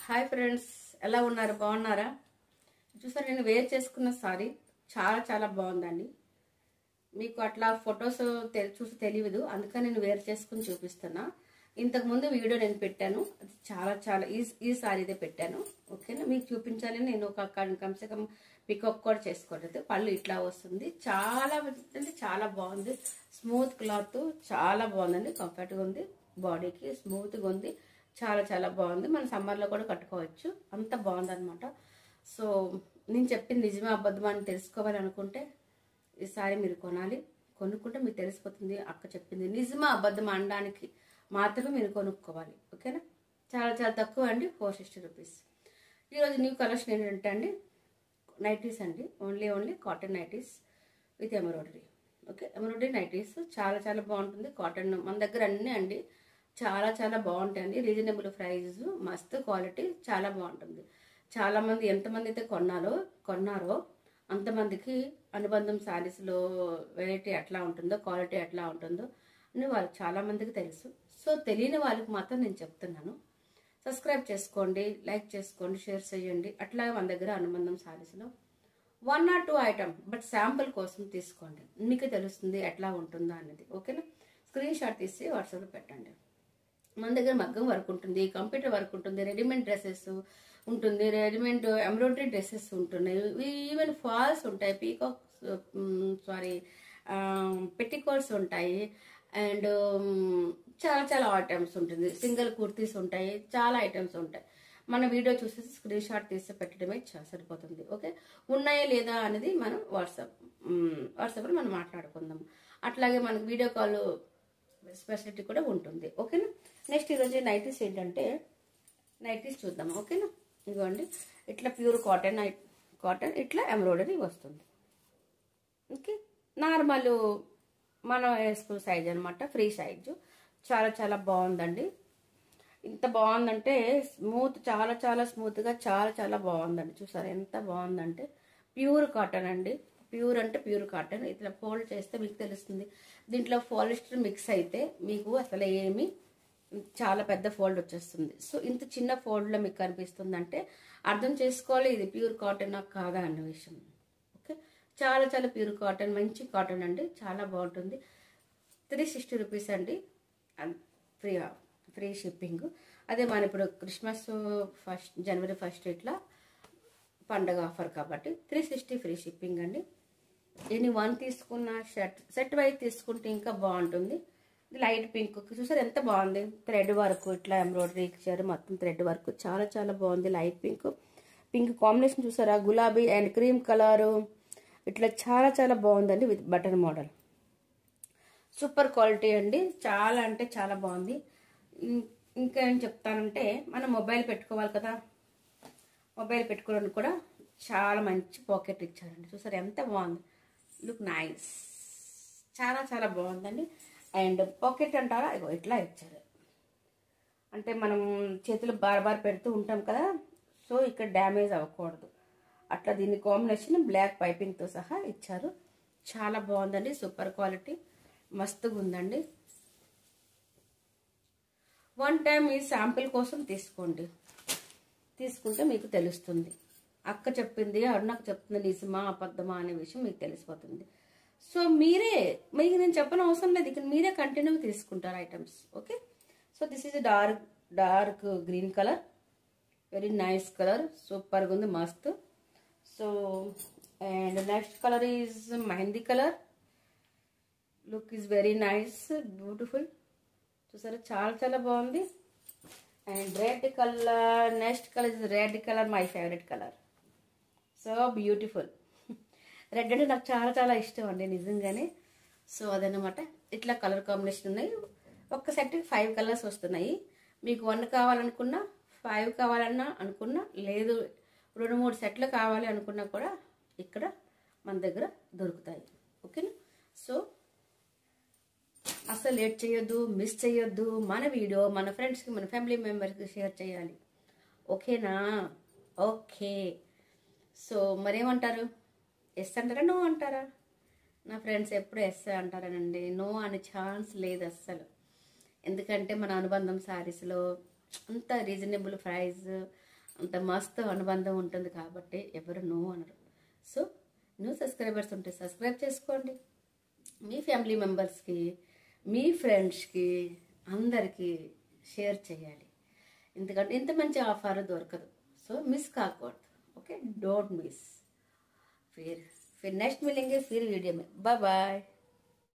Hi friends, ఎలా ఉన్నారు? బాగున్నారా? చూసారు, నేను వేర్ చేసుకున్న సారీ చాలా చాలా బాగుందండి. మీకు అట్లా ఫొటోస్ చూసి తెలియదు, అందుకని నేను వేర్ చేసుకుని చూపిస్తున్నా. ఇంతకుముందు వీడియో నేను పెట్టాను, అది చాలా చాలా ఈ సారీదే పెట్టాను. ఓకేనా, మీకు చూపించాలని నేను ఒక కమ్సే కమ్ పికప్ కూడా చేసుకోలేదు. పళ్ళు ఇట్లా వస్తుంది, చాలా అంటే చాలా బాగుంది. స్మూత్ క్లాత్ చాలా బాగుందండి, కంఫర్ట్గా ఉంది, బాడీకి స్మూత్గా ఉంది, చాలా చాలా బాగుంది. మన సమ్మర్లో కూడా కట్టుకోవచ్చు, అంత బాగుంది అనమాట. సో నేను చెప్పింది నిజమే అబద్ధమా అని తెలుసుకోవాలనుకుంటే ఈసారి మీరు కొనాలి. కొనుక్కుంటే మీకు తెలిసిపోతుంది అక్క చెప్పింది నిజమా అబద్ధమా అనడానికి మాత్రమే మీరు కొనుక్కోవాలి. ఓకేనా, చాలా చాలా తక్కువ అండి, 460 రూపీస్. ఈరోజు న్యూ కలెక్షన్ ఏంటంటే అండి, నైటీస్ అండి. Only cotton nighties with embroidery. Okay, embroidery nighties చాలా చాలా బాగుంటుంది. కాటన్ మన దగ్గర అన్నీ అండి చాలా చాలా బాగుంటాయండి. రీజనబుల్ ప్రైస్, మస్తు క్వాలిటీ, చాలా బాగుంటుంది. చాలా మంది ఎంతమంది అయితే కొన్నారో అంతమందికి అనుబంధం శారీస్లో వెరైటీ ఎట్లా ఉంటుందో, క్వాలిటీ ఎట్లా ఉంటుందో అని వాళ్ళకి చాలా మందికి తెలుసు. సో తెలియని వాళ్ళకి మాత్రం నేను చెప్తున్నాను. సబ్స్క్రైబ్ చేసుకోండి, లైక్ చేసుకోండి, షేర్ చేయండి. అట్లాగే మన దగ్గర అనుబంధం శారీస్లో 1 or 2 ఐటమ్ బట్ శాంపుల్ కోసం తీసుకోండి, మీకు తెలుస్తుంది ఎట్లా ఉంటుందో అనేది. ఓకేనా, స్క్రీన్ షాట్ తీసి వాట్సాప్లో పెట్టండి. మన దగ్గర మగ్గం వర్క్ ఉంటుంది, కంప్యూటర్ వర్క్ ఉంటుంది, రెడీమేడ్ డ్రెస్సెస్ ఉంటుంది, రెడీమేడ్ ఎంబ్రాయిడరీ డ్రెస్సెస్ ఉంటున్నాయి, ఈవెన్ ఫాల్స్ ఉంటాయి, పెట్టికోట్స్ ఉంటాయి, అండ్ చాలా చాలా ఐటమ్స్ ఉంటుంది, సింగిల్ కుర్తీస్ ఉంటాయి, చాలా ఐటమ్స్ ఉంటాయి. మన వీడియో చూసేసి స్క్రీన్ షాట్ తీసి పెట్టడమే సరిపోతుంది. ఓకే, ఉన్నాయా లేదా అనేది మనం వాట్సాప్లో మనం మాట్లాడుకుందాం. అట్లాగే మనకు వీడియో కాల్ స్పెషాలిటీ కూడా ఉంటుంది. ఓకేనా, నెక్స్ట్ ఈరోజు నైటీస్ ఏంటంటే నైటీస్ చూద్దాం. ఓకేనా, ఇదిగోండి ఇట్లా ప్యూర్ కాటన్ ఇట్లా ఎంబ్రాయిడరీ వస్తుంది. ఓకే, నార్మల్ మనం వేసుకున్న సైజ్ అనమాట, ఫ్రీ సైజు. చాలా చాలా బాగుందండి. ఇంత బాగుందంటే స్మూత్, చాలా చాలా స్మూత్గా, చాలా చాలా బాగుందండి. చూసారా ఎంత బాగుందంటే, ప్యూర్ కాటన్ అండి. ప్యూర్ అంటే ప్యూర్ కాటన్. ఇట్లా ఫోల్డ్ చేస్తే మీకు తెలుస్తుంది. దీంట్లో పాలిస్టర్ మిక్స్ అయితే మీకు అసలు ఏమి చాలా పెద్ద ఫోల్డ్ వచ్చేస్తుంది. సో ఇంత చిన్న ఫోల్డ్లో మీకు కనిపిస్తుంది అంటే అర్థం చేసుకోవాలి ఇది ప్యూర్ కాటన్ కాదా అన్న విషయం. ఓకే, చాలా చాలా ప్యూర్ కాటన్, మంచి కాటన్ అండి, చాలా బాగుంటుంది. 360 రూపీస్ అండి, ఫ్రీ షిప్పింగ్. అదే మన ఇప్పుడు క్రిస్మస్ జనవరి 1 ఇట్లా పండగ ఆఫర్ కాబట్టి 360 ఫ్రీ షిప్పింగ్ అండి. ఎనీ వన్ తీసుకున్న సెట్ వైజ్ తీసుకుంటే ఇంకా బాగుంటుంది. లైట్ పింక్ చూసారు ఎంత బాగుంది, థ్రెడ్ వర్క్ ఇట్లా ఎంబ్రాయిడరీ ఇచ్చారు, మొత్తం థ్రెడ్ వర్క్ చాలా చాలా బాగుంది. లైట్ పింక్ కాంబినేషన్ చూసారా, గులాబీ అండ్ క్రీమ్ కలరు ఇట్లా చాలా చాలా బాగుందండి, with button model. Super quality అండి, చాలా అంటే చాలా బాగుంది. ఇంకా ఏం చెప్తానంటే, మనం మొబైల్ పెట్టుకోవాలి కదా, మొబైల్ పెట్టుకోవడానికి కూడా చాలా మంచి పాకెట్ ఇచ్చారండి. చూసారు ఎంత బాగుంది, లుక్ నైస్, చాలా చాలా బాగుందండి. అండ్ పాకెట్ అంటారా, ఇగో ఇట్లా ఇచ్చారు. అంటే మనం చేతులు బార్ పెడుతూ ఉంటాం కదా, సో ఇక్కడ డ్యామేజ్ అవ్వకూడదు అట్లా. దీని కాంబినేషన్ బ్లాక్ పైపింగ్తో సహా ఇచ్చారు, చాలా బాగుందండి. సూపర్ క్వాలిటీ, మస్తుగా ఉందండి. వన్ టైం ఈ శాంపిల్ కోసం తీసుకోండి, తీసుకుంటే మీకు తెలుస్తుంది అక్క చెప్పింది, అరుణకు చెప్తుంది నిజమా అబద్ధమా అనే విషయం మీకు తెలిసిపోతుంది. సో మీకు నేను చెప్పని అవసరం లేదు, ఇక్కడ మీరే కంటిన్యూగా తీసుకుంటారు items. Okay, so this is dark green colour, very nice colour, సూపర్గా ఉంది, మస్తు. So and next colour is mehndi colour, look is very nice, beautiful. చూసారా చాలా చాలా బాగుంది. And red colour, next colour is red colour, my favourite colour, so beautiful. Red అంటే నాకు చాలా చాలా ఇష్టం అండి నిజంగానే. సో అదనమాట, ఇట్లా కలర్ కాంబినేషన్ ఉన్నాయి. ఒక్క సెట్కి 5 కలర్స్ వస్తున్నాయి. మీకు 1 కావాలనుకున్నా, 5 కావాలన్నా అనుకున్నా, లేదు 2-3 సెట్లు కావాలి అనుకున్నా కూడా ఇక్కడ మన దగ్గర దొరుకుతాయి. ఓకేనా, సో అసలు లేట్ చేయొద్దు, మిస్ చేయొద్దు. మన వీడియో మన ఫ్రెండ్స్కి, మన ఫ్యామిలీ మెంబర్స్కి షేర్ చేయాలి. ఓకేనా, ఓకే. సో మరేమంటారు, ఎస్ అంటారా, నో అంటారా? నా ఫ్రెండ్స్ ఎప్పుడు ఎస్ అంటారనండి, నో అనే ఛాన్స్ లేదు అస్సలు. ఎందుకంటే మన అనుబంధం శారీస్లో అంత రీజనబుల్ ప్రైస్, అంత మస్తు అనుబంధం ఉంటుంది కాబట్టి ఎవరు నో అనరు. సో న్యూ సబ్స్క్రైబర్స్ ఉంటే సబ్స్క్రైబ్ చేసుకోండి. మీ ఫ్యామిలీ మెంబర్స్కి, మీ ఫ్రెండ్స్కి అందరికీ షేర్ చేయాలి. ఎందుకంటే ఇంత మంచి ఆఫర్ దొరకదు. సో మిస్ కాకూడదు. Okay, don't miss. फिर नेक्स्ट मिलेंगे फिर वीडियो में। Bye bye.